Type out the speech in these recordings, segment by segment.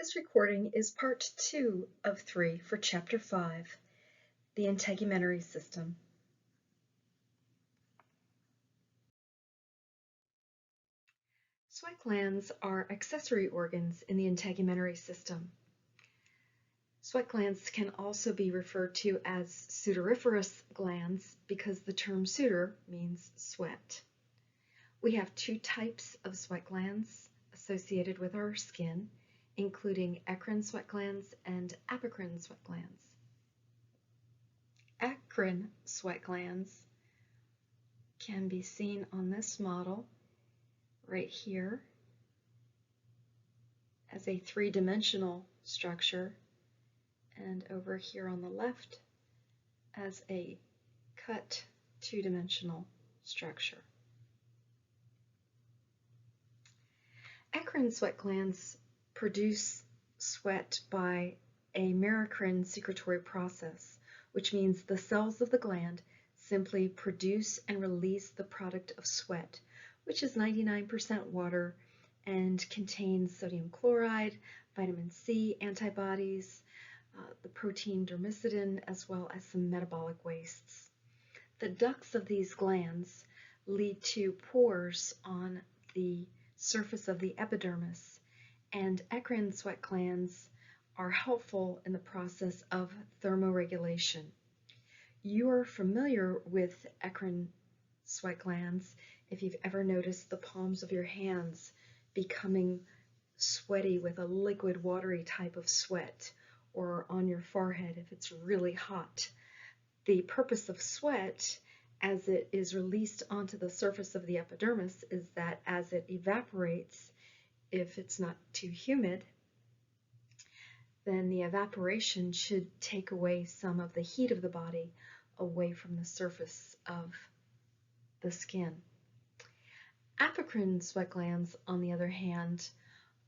This recording is part 2 of 3 for Chapter 5, the Integumentary System. Sweat glands are accessory organs in the integumentary system. Sweat glands can also be referred to as sudoriferous glands because the term sudor means sweat. We have two types of sweat glands associated with our skin, including eccrine sweat glands and apocrine sweat glands. Eccrine sweat glands can be seen on this model right here as a three-dimensional structure, and over here on the left as a cut two-dimensional structure. Eccrine sweat glands produce sweat by a merocrine secretory process, which means the cells of the gland simply produce and release the product of sweat, which is 99% water and contains sodium chloride, vitamin C antibodies, the protein dermicidin, as well as some metabolic wastes. The ducts of these glands lead to pores on the surface of the epidermis, and eccrine sweat glands are helpful in the process of thermoregulation. You are familiar with eccrine sweat glands if you've ever noticed the palms of your hands becoming sweaty with a liquid, watery type of sweat, or on your forehead if it's really hot. The purpose of sweat, as it is released onto the surface of the epidermis, is that as it evaporates, if it's not too humid, then the evaporation should take away some of the heat of the body away from the surface of the skin. Apocrine sweat glands, on the other hand,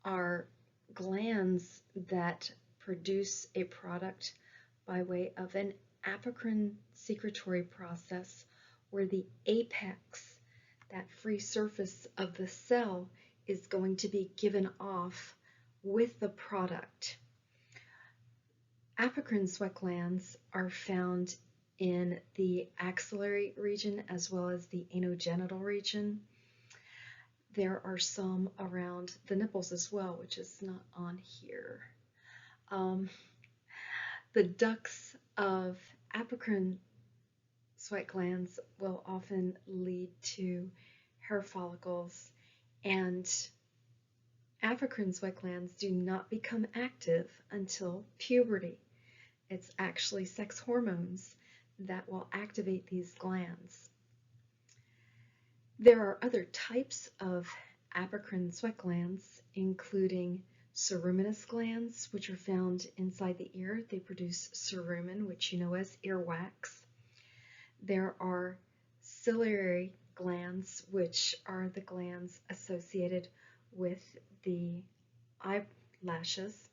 are glands that produce a product by way of an apocrine secretory process where the apex, that free surface of the cell, is going to be given off with the product. Apocrine sweat glands are found in the axillary region as well as the anogenital region. There are some around the nipples as well, which is not on here. The ducts of apocrine sweat glands will often lead to hair follicles, and apocrine sweat glands do not become active until puberty. It's actually sex hormones that will activate these glands. There are other types of apocrine sweat glands, including ceruminous glands, which are found inside the ear. They produce cerumen, which you know as earwax. There are ciliary glands, which are the glands associated with the eyelashes,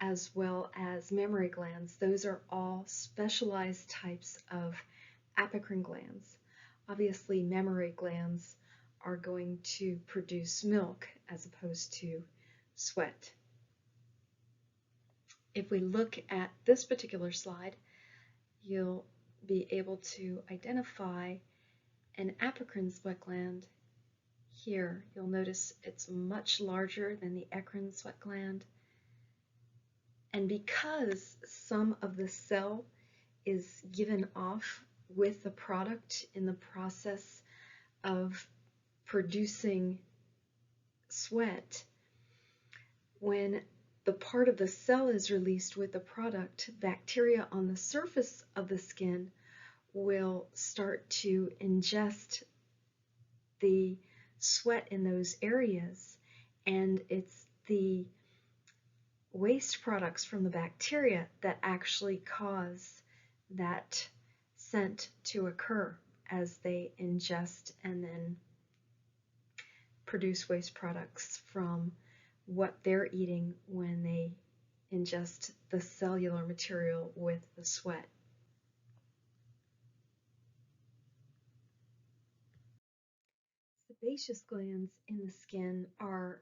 as well as mammary glands. Those are all specialized types of apocrine glands. Obviously, mammary glands are going to produce milk as opposed to sweat. If we look at this particular slide, you'll be able to identify an apocrine sweat gland here. You'll notice it's much larger than the eccrine sweat gland. And because some of the cell is given off with the product in the process of producing sweat, when the part of the cell is released with the product, bacteria on the surface of the skin will start to ingest the sweat in those areas, and it's the waste products from the bacteria that actually cause that scent to occur as they ingest and then produce waste products from what they're eating when they ingest the cellular material with the sweat. Sebaceous glands in the skin are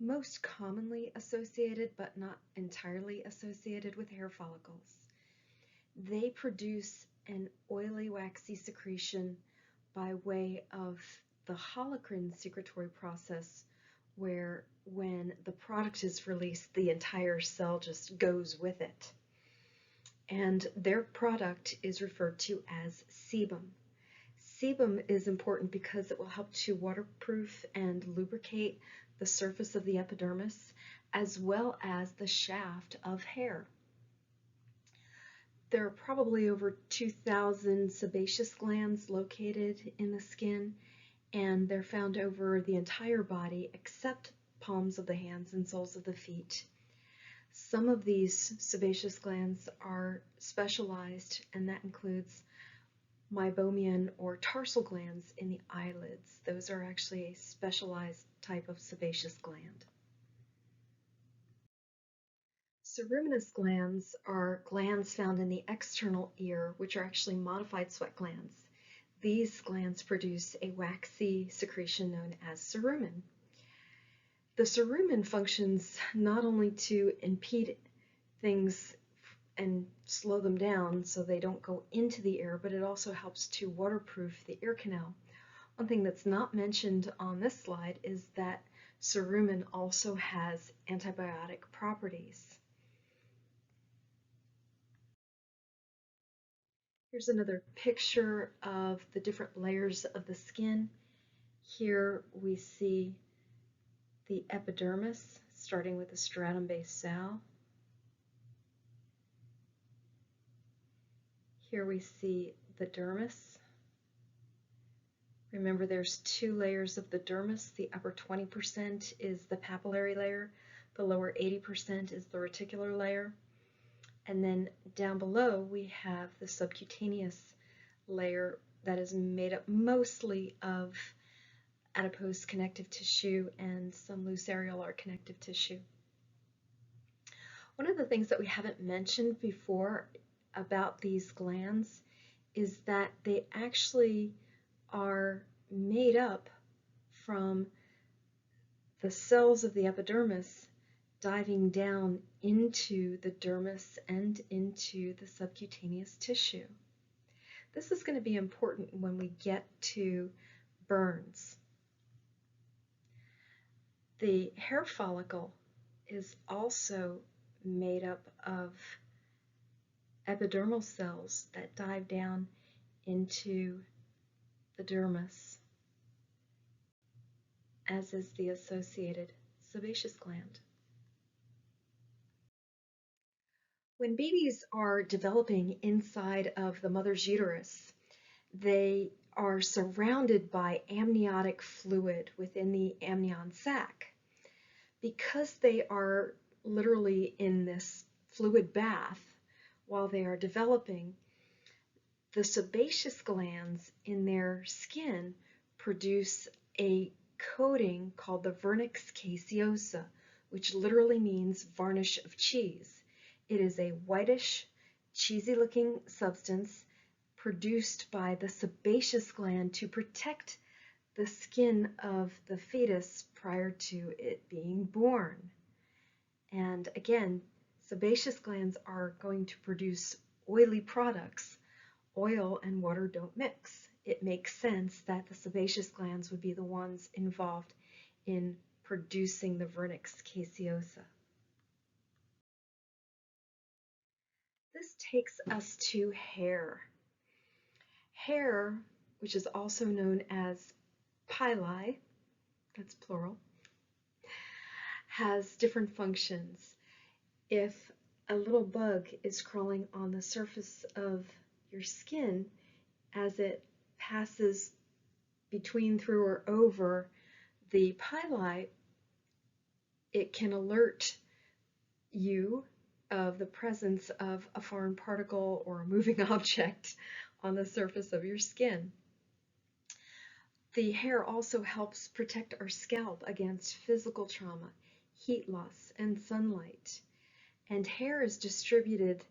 most commonly associated but not entirely associated with hair follicles. They produce an oily, waxy secretion by way of the holocrine secretory process, where when the product is released, the entire cell just goes with it. And their product is referred to as sebum. Sebum is important because it will help to waterproof and lubricate the surface of the epidermis as well as the shaft of hair. There are probably over 2,000 sebaceous glands located in the skin, and they're found over the entire body except palms of the hands and soles of the feet. Some of these sebaceous glands are specialized, and that includes meibomian or tarsal glands in the eyelids. Those are actually a specialized type of sebaceous gland. Ceruminous glands are glands found in the external ear, which are actually modified sweat glands. These glands produce a waxy secretion known as cerumen. The cerumen functions not only to impede things and slow them down so they don't go into the ear, but it also helps to waterproof the ear canal. One thing that's not mentioned on this slide is that cerumen also has antibiotic properties. Here's another picture of the different layers of the skin. Here we see the epidermis, starting with the stratum basale. Here we see the dermis. Remember, there's two layers of the dermis. The upper 20% is the papillary layer. The lower 80% is the reticular layer. And then down below, we have the subcutaneous layer that is made up mostly of adipose connective tissue and some loose areolar connective tissue. One of the things that we haven't mentioned before about these glands is that they actually are made up from the cells of the epidermis diving down into the dermis and into the subcutaneous tissue. This is going to be important when we get to burns. The hair follicle is also made up of epidermal cells that dive down into the dermis, as is the associated sebaceous gland. When babies are developing inside of the mother's uterus, they are surrounded by amniotic fluid within the amnion sac. Because they are literally in this fluid bath while they are developing, the sebaceous glands in their skin produce a coating called the Vernix caseosa, which literally means varnish of cheese. It is a whitish, cheesy-looking substance produced by the sebaceous gland to protect the skin of the fetus prior to it being born. And again, sebaceous glands are going to produce oily products. Oil and water don't mix. It makes sense that the sebaceous glands would be the ones involved in producing the Vernix caseosa. This takes us to hair. Hair, which is also known as pili, that's plural, has different functions. If a little bug is crawling on the surface of your skin, as it passes between, through, or over the pili, it can alert you of the presence of a foreign particle or a moving object on the surface of your skin. The hair also helps protect our scalp against physical trauma, heat loss, and sunlight. And hair is distributed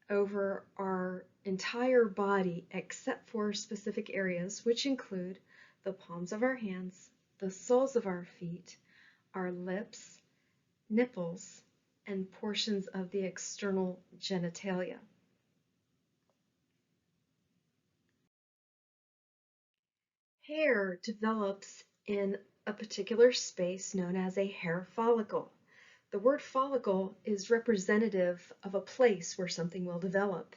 over our entire body except for specific areas, which include the palms of our hands, the soles of our feet, our lips, nipples, and portions of the external genitalia. Hair develops in a particular space known as a hair follicle. The word follicle is representative of a place where something will develop.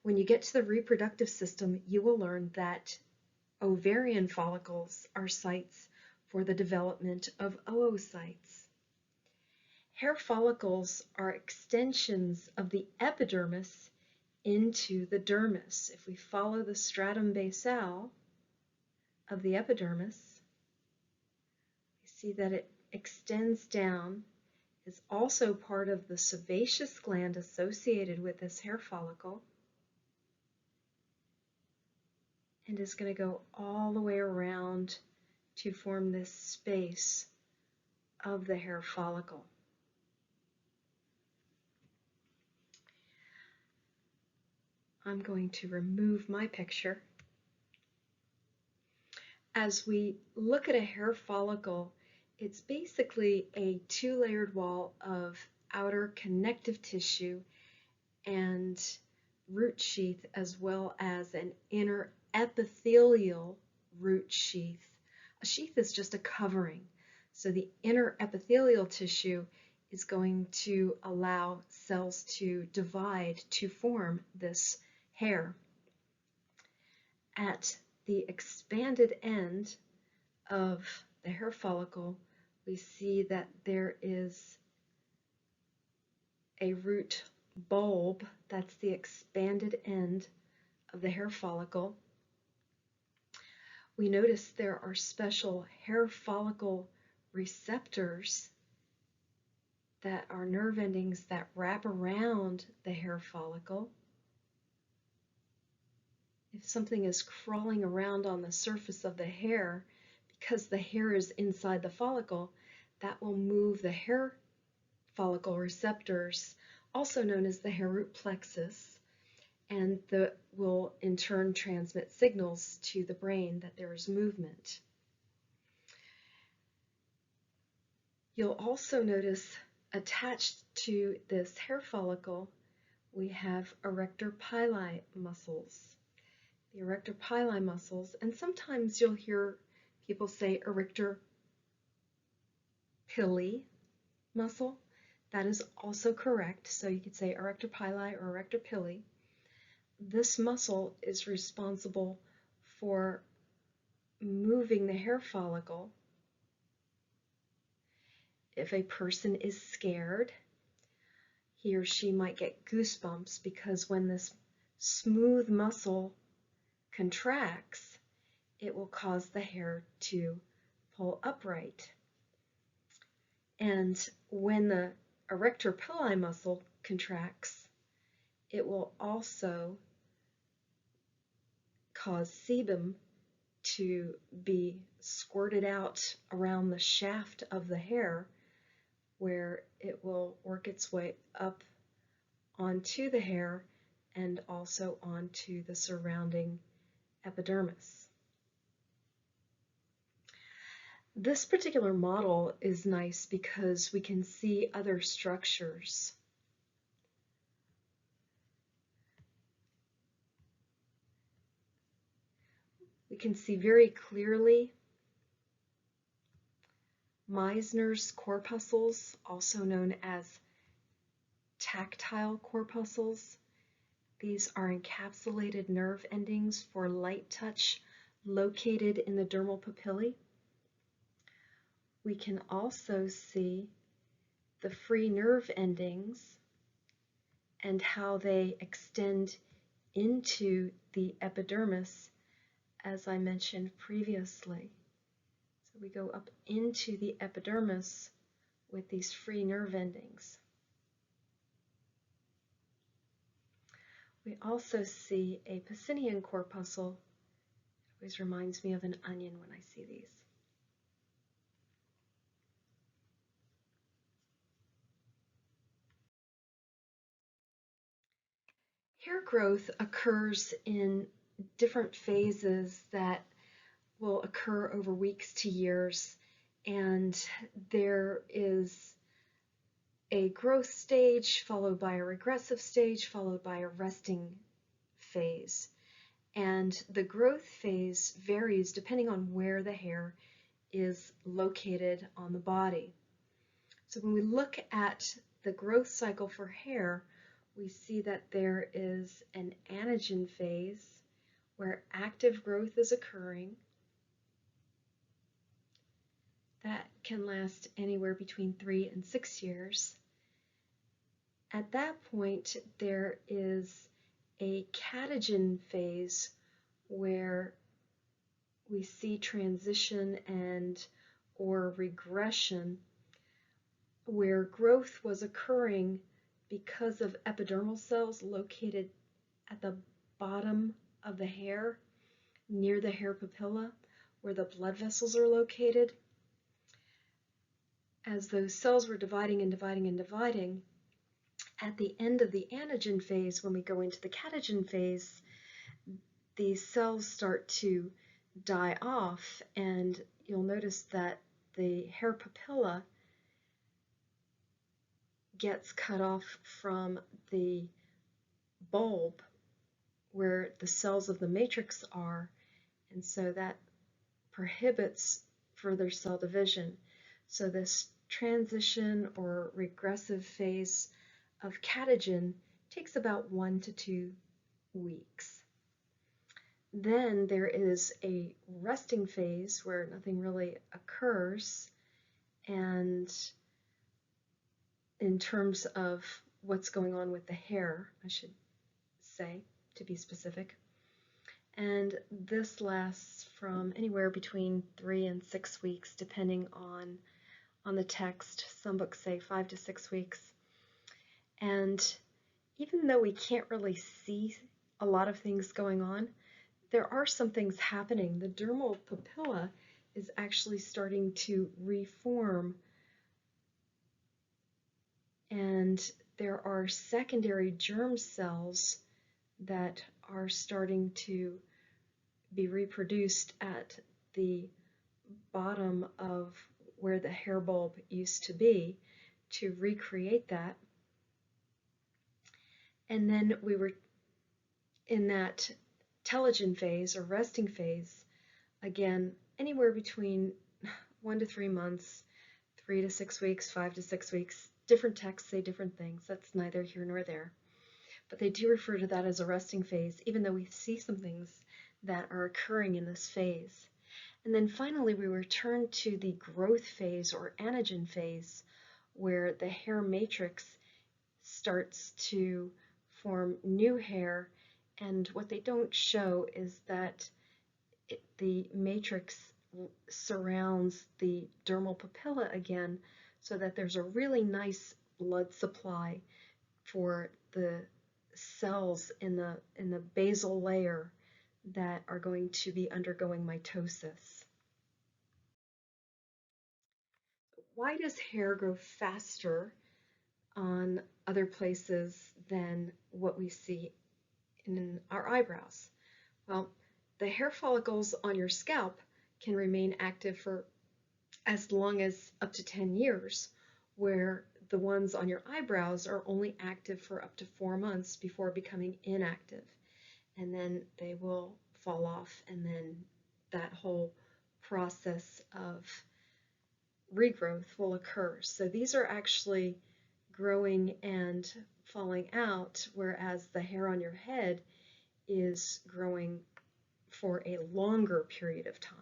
When you get to the reproductive system, you will learn that ovarian follicles are sites for the development of oocytes. Hair follicles are extensions of the epidermis into the dermis. If we follow the stratum basal of the epidermis, we see that it extends down, is also part of the sebaceous gland associated with this hair follicle, and is going to go all the way around to form this space of the hair follicle. I'm going to remove my picture. As we look at a hair follicle, it's basically a two-layered wall of outer connective tissue and root sheath, as well as an inner epithelial root sheath. A sheath is just a covering. So the inner epithelial tissue is going to allow cells to divide to form this hair. At the expanded end of the hair follicle, we see that there is a root bulb. That's the expanded end of the hair follicle. We notice there are special hair follicle receptors that are nerve endings that wrap around the hair follicle. If something is crawling around on the surface of the hair, because the hair is inside the follicle, that will move the hair follicle receptors, also known as the hair root plexus, and that will in turn transmit signals to the brain that there is movement. You'll also notice attached to this hair follicle, we have erector pili muscles. The erector pili muscles, and sometimes you'll hear people say erector pili muscle. That is also correct. So you could say erector pili or erector pili. This muscle is responsible for moving the hair follicle. If a person is scared, he or she might get goosebumps, because when this smooth muscle contracts, it will cause the hair to pull upright. And when the erector pili muscle contracts, it will also cause sebum to be squirted out around the shaft of the hair, where it will work its way up onto the hair and also onto the surrounding epidermis. This particular model is nice because we can see other structures. We can see very clearly Meissner's corpuscles, also known as tactile corpuscles. These are encapsulated nerve endings for light touch located in the dermal papillae. We can also see the free nerve endings and how they extend into the epidermis, as I mentioned previously. So we go up into the epidermis with these free nerve endings. We also see a Pacinian corpuscle. It always reminds me of an onion when I see these. Hair growth occurs in different phases that will occur over weeks to years, And there is a growth stage followed by a regressive stage followed by a resting phase. And the growth phase varies depending on where the hair is located on the body. So when we look at the growth cycle for hair, we see that there is an anagen phase where active growth is occurring. That can last anywhere between 3 and 6 years. At that point, there is a catagen phase where we see transition and or regression, where growth was occurring because of epidermal cells located at the bottom of the hair, near the hair papilla, where the blood vessels are located. As those cells were dividing and dividing and dividing, at the end of the anagen phase, when we go into the catagen phase, these cells start to die off, and you'll notice that the hair papilla gets cut off from the bulb where the cells of the matrix are, and so that prohibits further cell division. So this transition or regressive phase of catagen takes about 1 to 2 weeks. Then there is a resting phase where nothing really occurs, and in terms of what's going on with the hair, I should say, to be specific. And this lasts from anywhere between 3 and 6 weeks, depending on the text. Some books say 5 to 6 weeks. And even though we can't really see a lot of things going on, there are some things happening. The dermal papilla is actually starting to reform, and there are secondary germ cells that are starting to be reproduced at the bottom of where the hair bulb used to be to recreate that. And then we were in that telogen phase or resting phase, again, anywhere between 1 to 3 months, 3 to 6 weeks, 5 to 6 weeks. Different texts say different things. That's neither here nor there. But they do refer to that as a resting phase, even though we see some things that are occurring in this phase. And then finally, we return to the growth phase or anagen phase, where the hair matrix starts to form new hair. And what they don't show is that the matrix surrounds the dermal papilla again, so that there's a really nice blood supply for the cells in the basal layer that are going to be undergoing mitosis. Why does hair grow faster on other places than what we see in our eyebrows? Well, the hair follicles on your scalp can remain active for as long as up to 10 years, where the ones on your eyebrows are only active for up to 4 months before becoming inactive. And then they will fall off, and then that whole process of regrowth will occur. So these are actually growing and falling out, whereas the hair on your head is growing for a longer period of time.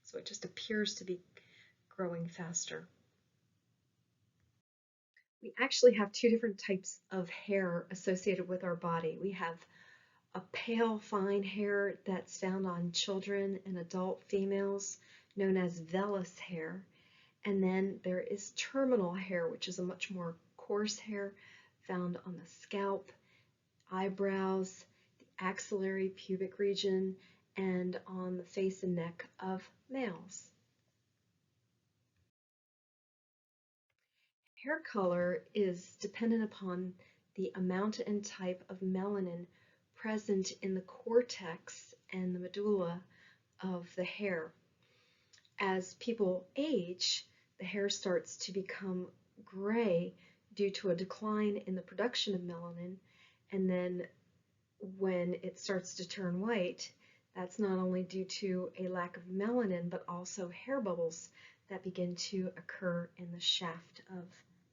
So it just appears to be growing faster. We actually have 2 different types of hair associated with our body. We have a pale, fine hair that's found on children and adult females, known as vellus hair. And then there is terminal hair, which is a much more coarse hair found on the scalp, eyebrows, the axillary pubic region, and on the face and neck of males. Hair color is dependent upon the amount and type of melanin present in the cortex and the medulla of the hair. As people age, the hair starts to become gray due to a decline in the production of melanin, and then when it starts to turn white, that's not only due to a lack of melanin, but also hair bubbles that begin to occur in the shaft of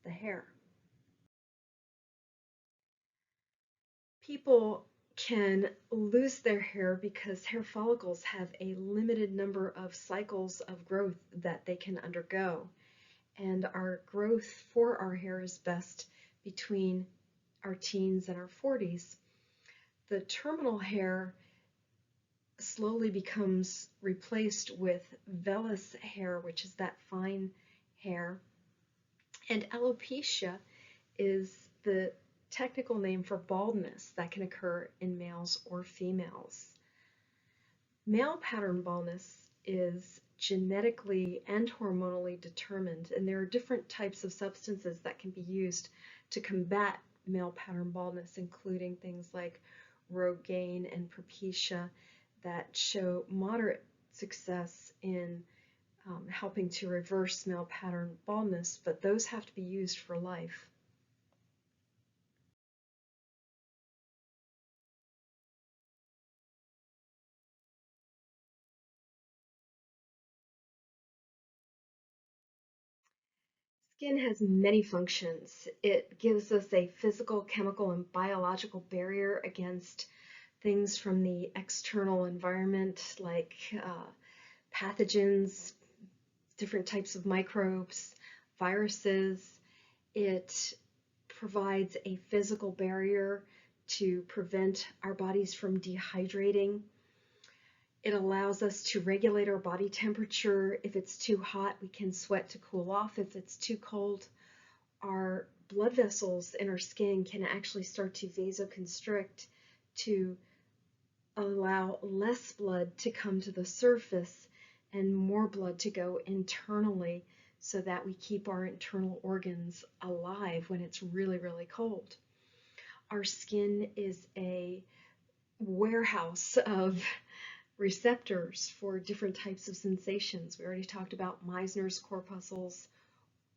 the hair. People can lose their hair because hair follicles have a limited number of cycles of growth that they can undergo. And our growth for our hair is best between our teens and our 40s. The terminal hair slowly becomes replaced with vellus hair, which is that fine hair. And alopecia is the technical name for baldness that can occur in males or females. Male pattern baldness is genetically and hormonally determined, and there are different types of substances that can be used to combat male pattern baldness, including things like Rogaine and Propecia that show moderate success in helping to reverse male pattern baldness, but those have to be used for life. Skin has many functions. It gives us a physical, chemical, and biological barrier against things from the external environment like pathogens, different types of microbes, viruses. It provides a physical barrier to prevent our bodies from dehydrating. It allows us to regulate our body temperature. If it's too hot, we can sweat to cool off. If it's too cold, our blood vessels in our skin can actually start to vasoconstrict to allow less blood to come to the surface and more blood to go internally so that we keep our internal organs alive when it's really, really cold. Our skin is a warehouse of receptors for different types of sensations. We already talked about Meissner's corpuscles,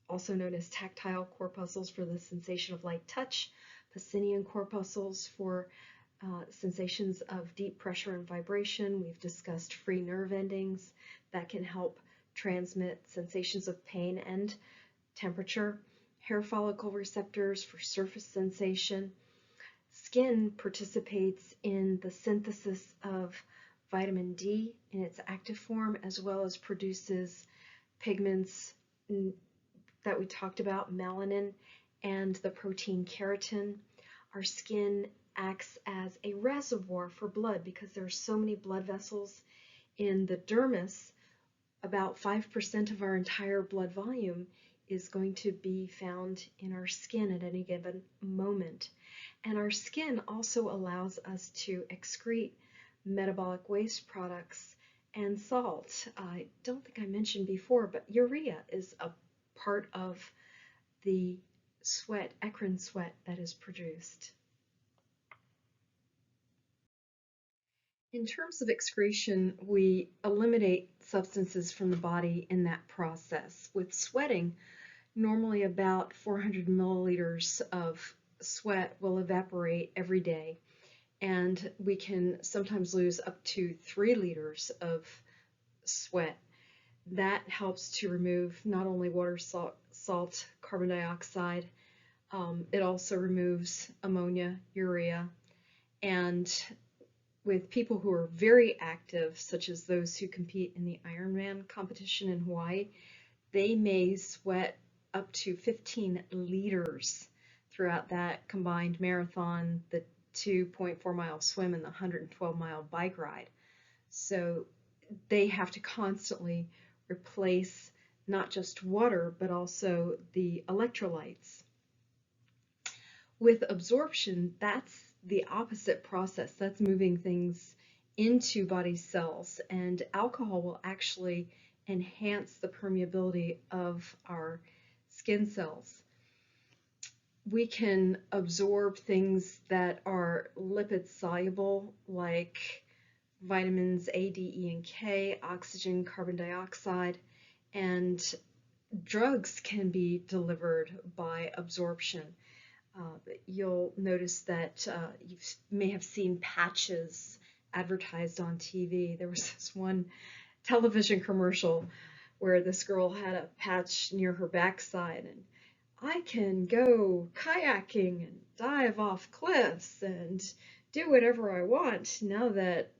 also known as tactile corpuscles for the sensation of light touch, Pacinian corpuscles for sensations of deep pressure and vibration. We've discussed free nerve endings that can help transmit sensations of pain and temperature. Hair follicle receptors for surface sensation. Skin participates in the synthesis of vitamin D in its active form, as well as produces pigments that we talked about, melanin and the protein keratin. Our skin acts as a reservoir for blood because there are so many blood vessels in the dermis. About 5% of our entire blood volume is going to be found in our skin at any given moment. And our skin also allows us to excrete metabolic waste products and salt. I don't think I mentioned before, but urea is a part of the sweat, eccrine sweat, that is produced. In terms of excretion, we eliminate substances from the body in that process. With sweating, normally about 400 milliliters of sweat will evaporate every day, and we can sometimes lose up to 3 liters of sweat. That helps to remove not only water, salt, carbon dioxide, it also removes ammonia, urea, and with people who are very active, such as those who compete in the Ironman competition in Hawaii, they may sweat up to 15 liters throughout that combined marathon, the 2.4-mile swim, and the 112-mile bike ride. So they have to constantly replace not just water, but also the electrolytes. With absorption, that's the opposite process. That's moving things into body cells, and alcohol will actually enhance the permeability of our skin cells. We can absorb things that are lipid soluble, like vitamins A, D, E, and K, oxygen, carbon dioxide, and drugs can be delivered by absorption. You'll notice that you may have seen patches advertised on TV. There was this one television commercial where this girl had a patch near her backside, and I can go kayaking and dive off cliffs and do whatever I want now that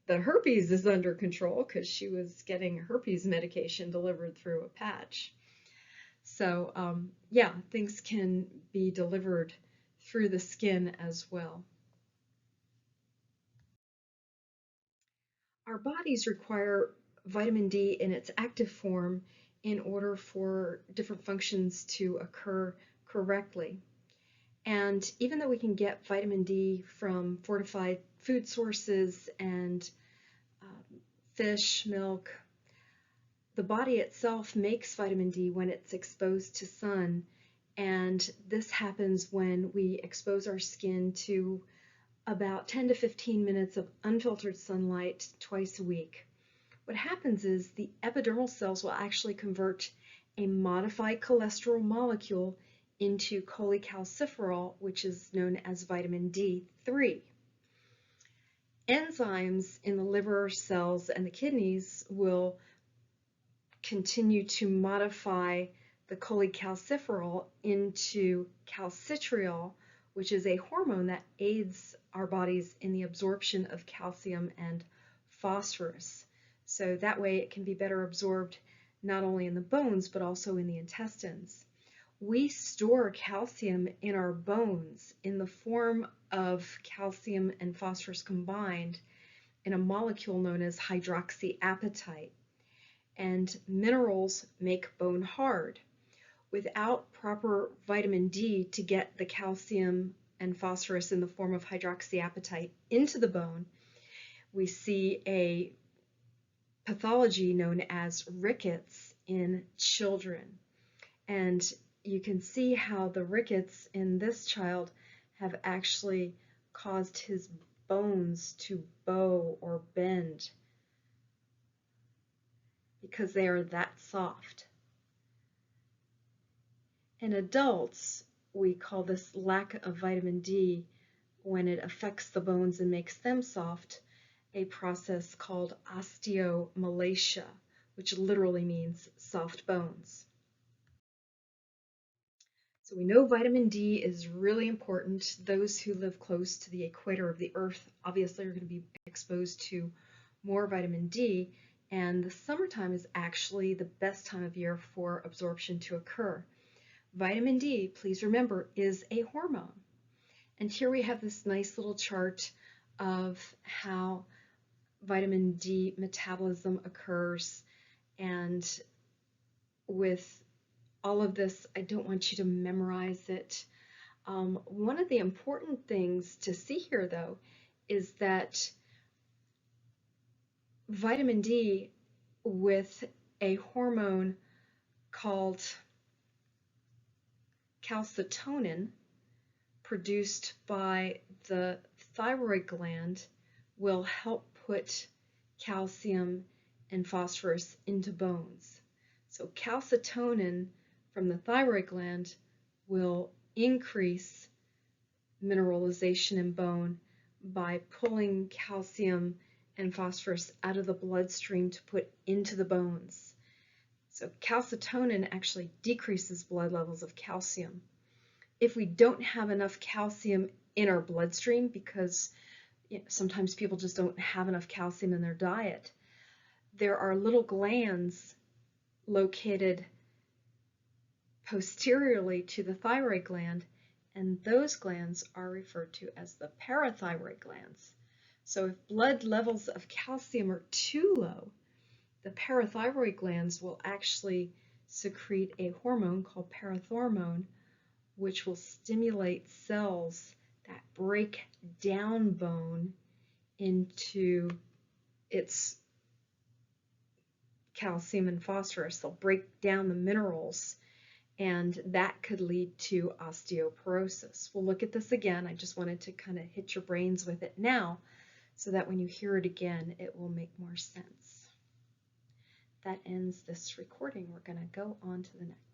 the herpes is under control, because she was getting herpes medication delivered through a patch. So yeah, things can be delivered through the skin as well. Our bodies require vitamin D in its active form in order for different functions to occur correctly. And even though we can get vitamin D from fortified food sources and fish, milk, the body itself makes vitamin D when it's exposed to sun, and this happens when we expose our skin to about 10 to 15 minutes of unfiltered sunlight twice a week. What happens is the epidermal cells will actually convert a modified cholesterol molecule into cholecalciferol, which is known as vitamin D3. Enzymes in the liver cells and the kidneys will continue to modify the cholecalciferol into calcitriol, which is a hormone that aids our bodies in the absorption of calcium and phosphorus. So that way it can be better absorbed not only in the bones but also in the intestines. We store calcium in our bones in the form of calcium and phosphorus combined in a molecule known as hydroxyapatite. And minerals make bone hard. Without proper vitamin D to get the calcium and phosphorus in the form of hydroxyapatite into the bone, we see a pathology known as rickets in children. And you can see how the rickets in this child have actually caused his bones to bow or bend because they are that soft. In adults, we call this lack of vitamin D, when it affects the bones and makes them soft, a process called osteomalacia, which literally means soft bones. So we know vitamin D is really important. Those who live close to the equator of the Earth obviously are going to be exposed to more vitamin D, and the summertime is actually the best time of year for absorption to occur. Vitamin D, please remember, is a hormone. And here we have this nice little chart of how vitamin D metabolism occurs. And with all of this, I don't want you to memorize it. One of the important things to see here, though, is that vitamin D with a hormone called calcitonin produced by the thyroid gland will help put calcium and phosphorus into bones. So calcitonin from the thyroid gland will increase mineralization in bone by pulling calcium and phosphorus out of the bloodstream to put into the bones. So calcitonin actually decreases blood levels of calcium. If we don't have enough calcium in our bloodstream, because sometimes people just don't have enough calcium in their diet, there are little glands located posteriorly to the thyroid gland, and those glands are referred to as the parathyroid glands. So if blood levels of calcium are too low, the parathyroid glands will actually secrete a hormone called parathormone, which will stimulate cells that break down bone into its calcium and phosphorus. They'll break down the minerals, and that could lead to osteoporosis. We'll look at this again. I just wanted to kind of hit your brains with it now so that when you hear it again, it will make more sense. That ends this recording. We're going to go on to the next.